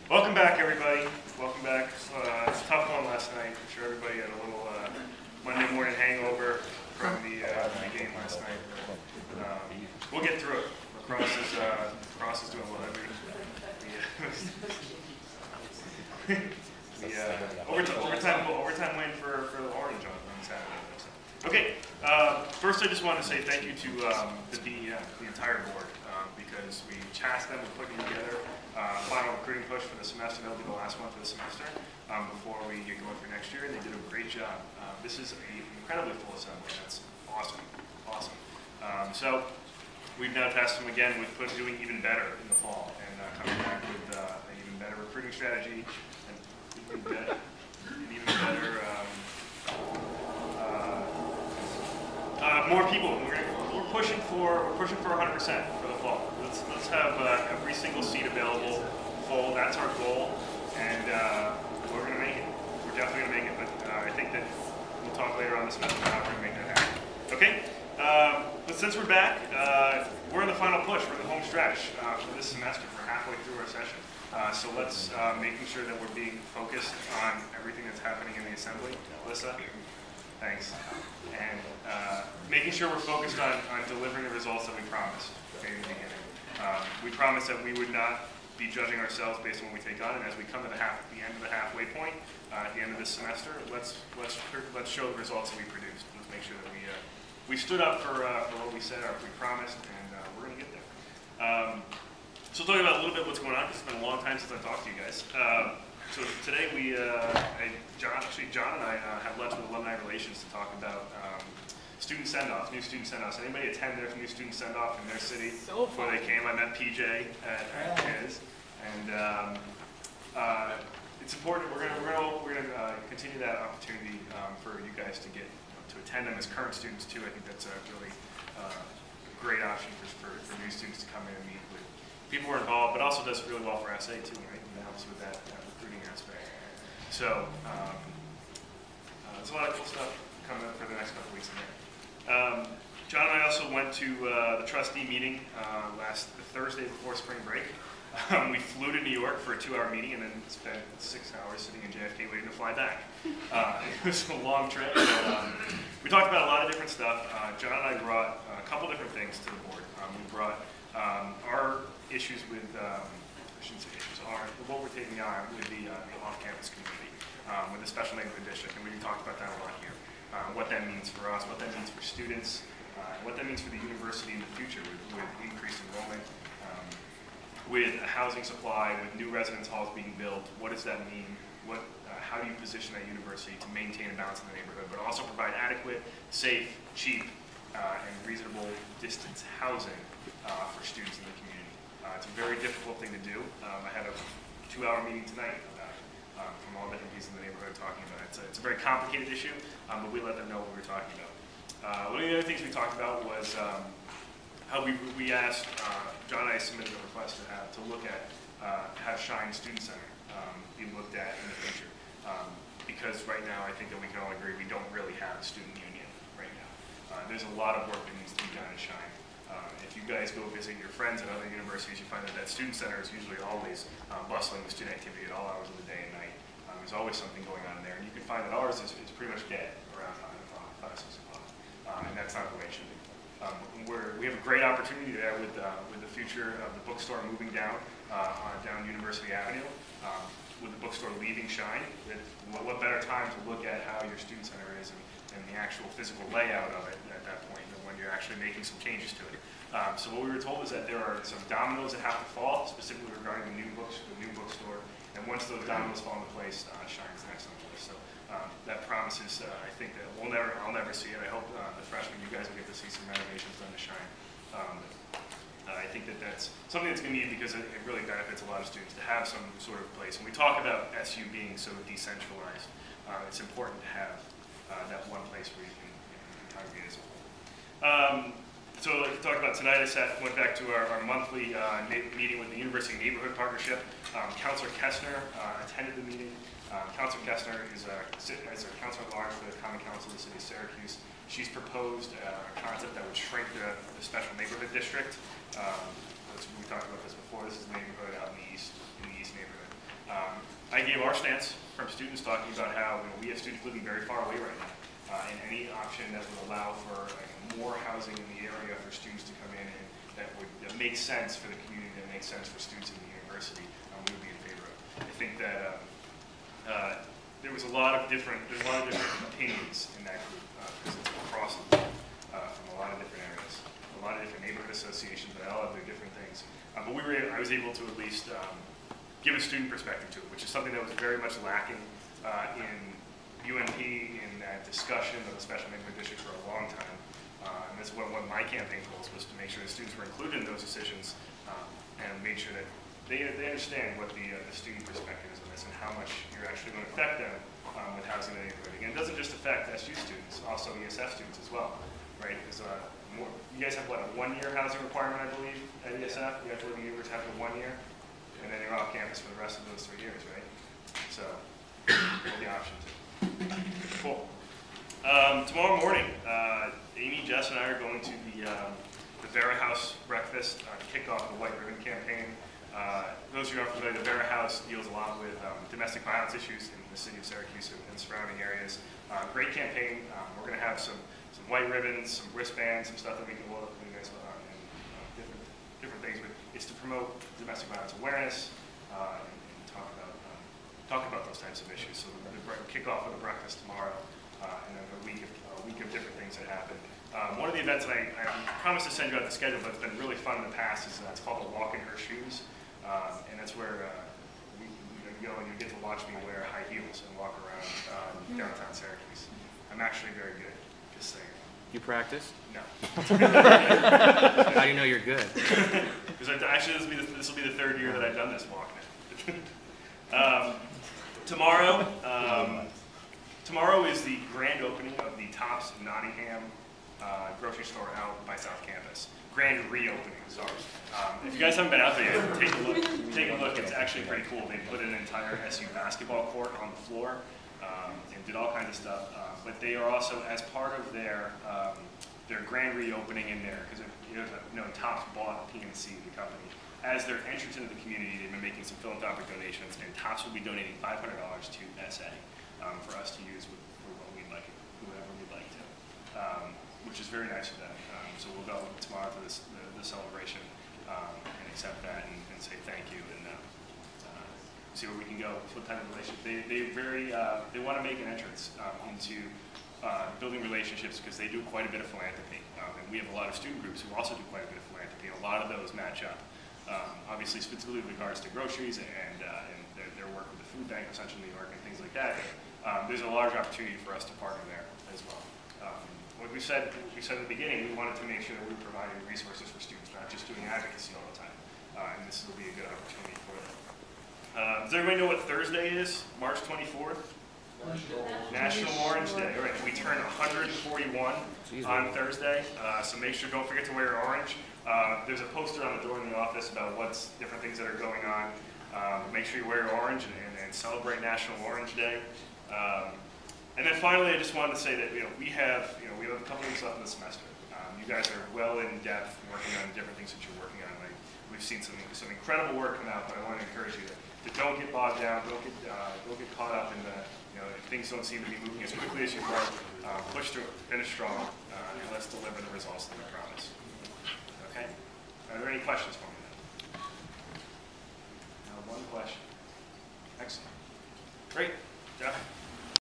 Welcome back, everybody. Welcome back. It's a tough one last night. I'm sure everybody had a little Monday morning hangover from the game last night. We'll get through it. Lacrosse is doing well. Overtime win for the Orange on Saturday. Okay. First, I just want to say thank you to the DEM, the entire board, because we tasked them with putting together final recruiting push for the semester. That'll be the last one for the semester before we get going for next year, and they did a great job. This is an incredibly full assembly. That's awesome. So we've now tasked them again with doing even better in the fall and coming back with an even better recruiting strategy and even better more people. We're pushing for 100% for the fall. Let's have every single seat available full. That's our goal, and we're going to make it. We're definitely going to make it. But I think that we'll talk later on this semester about how we're going to make that happen. Okay. But since we're back, we're in the final push. We're in the home stretch for this semester. We're halfway through our session. So let's making sure that we're being focused on everything that's happening in the assembly. Alyssa, thanks. And making sure we're focused on delivering the results that we promised in the beginning. We promised that we would not be judging ourselves based on what we take on, and as we come to the end of the halfway point, at the end of this semester, let's show the results that we produced. Let's make sure that we stood up for what we said, or we promised, and we're going to get there. So talking about a little bit what's going on, because it's been a long time since I talked to you guys. So today John and I have lunch with Alumni Relations to talk about student send-offs, new student send-offs. Anybody attend their new student send-off in their city before they came? I met PJ at his, and it's important. We're gonna continue that opportunity for you guys to get to attend them as current students too. I think that's a really great option for new students to come in and meet with people who are involved, but also does really well for SA too, right? And it helps with that recruiting aspect. So there's a lot of cool stuff coming up for the next couple weeks in there. John and I also went to the trustee meeting the Thursday before spring break. We flew to New York for a 2-hour meeting and then spent 6 hours sitting in JFK waiting to fly back. It was a long trip. We talked about a lot of different stuff. John and I brought a couple different things to the board. We brought our issues with, I shouldn't say issues, what we're taking on with the off-campus community, with the special neighborhood district, and we talked about that a lot here. What that means for us, what that means for students, what that means for the university in the future with increased enrollment, with a housing supply, with new residence halls being built. What does that mean? How do you position that university to maintain a balance in the neighborhood, but also provide adequate, safe, cheap, and reasonable distance housing for students in the community? It's a very difficult thing to do. I had a 2-hour meeting tonight from all different pieces of the neighborhood talking about it. It's a very complicated issue, but we let them know what we were talking about. One of the other things we talked about was how we asked, John and I submitted a request to look at have Shine Student Center be looked at in the future. Because right now I think that we can all agree we don't really have a student union right now. There's a lot of work that needs to be done at Shine. If you guys go visit your friends at other universities, you find that student center is usually always bustling with student activity at all hours of the day and night. There's always something going on there, and you can find that ours is pretty much dead around 5 o'clock, 6 o'clock, and that's not the way it should be. We have a great opportunity there with the future of the bookstore moving down University Avenue, with the bookstore leaving Shine. What better time to look at how your student center is and the actual physical layout of it at that point than when you're actually making some changes to it. So what we were told is that there are some dominoes that have to fall, specifically regarding the new bookstore. And once those dominoes fall into place, Shine's the next on the list. So that promises, I think that I'll never see it. I hope the freshmen, you guys will get to see some renovations done to Shine. I think that that's something that's going to need because it really benefits a lot of students to have some sort of place. When we talk about SU being so decentralized, it's important to have that one place where you can congregate as a whole. So like we talked about tonight, I went back to our monthly meeting with the University Neighborhood Partnership. Councilor Kessner attended the meeting. Councilor Kessner is a councilor at large for the Common Council of the City of Syracuse. She's proposed a concept that would shrink the special neighborhood district. We talked about this before. This is the neighborhood out in the east neighborhood. gave our stance from students talking about how we have students living very far away right now. And any option that would allow for more housing in the area for students to come in and that makes sense for the community, that makes sense for students in the university, we would be in favor of. I think that there's a lot of different opinions in that group because it's across the board from a lot of different areas, a lot of different neighborhood associations, but all have their different things. But I was able to at least give a student perspective to it, which is something that was very much lacking in UNP in that discussion of the special neighborhood district for a long time. And that's one of my campaign goals was to make sure that students were included in those decisions and made sure that they understand what the student perspective is on this and how much you're actually going to affect them with housing in the neighborhood. Again, it doesn't just affect SU students, also ESF students as well, right? Because you guys have what, a 1-year housing requirement, I believe, at ESF? You have to live in Newburgh to have a 1 year, and then you're off campus for the rest of those 3 years, right? So, the option too. Cool. Tomorrow morning, Amy, Jess, and I are going to the Vera House breakfast to kick off the White Ribbon campaign. Those of you who aren't familiar, the Vera House deals a lot with domestic violence issues in the city of Syracuse and surrounding areas. Great campaign. We're going to have some white ribbons, some wristbands, some stuff that we can load up for you guys and different things. But it's to promote domestic violence awareness and talk about those types of issues. So we'll kick off with a breakfast tomorrow and then a week of different things that happen. One of the events that I promised to send you out the schedule, but it's been really fun in the past, is it's called the Walk in Her Shoes. And that's where you go and you get to watch me wear high heels and walk around downtown Syracuse. I'm actually very good, just saying. You practice? No. How do you know you're good? Because actually this will be the 3rd year that I've done this walk now. Tomorrow is the grand opening of the Tops Nottingham grocery store out by South Campus. Grand reopening, sorry. If you guys haven't been out there yet, take a look. It's actually pretty cool. They put an entire SU basketball court on the floor and did all kinds of stuff. But they are also, as part of their grand reopening in there, because Tops bought PNC, the company. As their entrance into the community, they've been making some philanthropic donations, and Tops will be donating $500 to SA for us to use for what we'd like, whoever we'd like to, which is very nice of them. So we'll go tomorrow for the celebration and accept that and say thank you and see where we can go. What type of relationship they want to make an entrance into building relationships because they do quite a bit of philanthropy, and we have a lot of student groups who also do quite a bit of philanthropy. And a lot of those match up. Obviously, specifically with regards to groceries and their work with the food bank of Central New York and things like that. There's a large opportunity for us to partner there as well. What we said at the beginning, we wanted to make sure that we were providing resources for students, not just doing advocacy all the time. And this will be a good opportunity for them. Does everybody know what Thursday is? March 24th? National Orange Day. All right, we turn 141 on Thursday, so make sure, don't forget to wear orange. There's a poster on the door in the office about what's different things that are going on. Make sure you wear orange and celebrate National Orange Day. And then finally, I just wanted to say that we have a couple weeks left in the semester. You guys are well in depth working on different things that you're working on. We've seen some incredible work come out, but I want to encourage you to don't get bogged down, don't get caught up in if things don't seem to be moving as quickly as you want. Push through, finish strong, and let's deliver the results that we promise. Okay? Are there any questions for me then? One question. Excellent. Great. Jeff?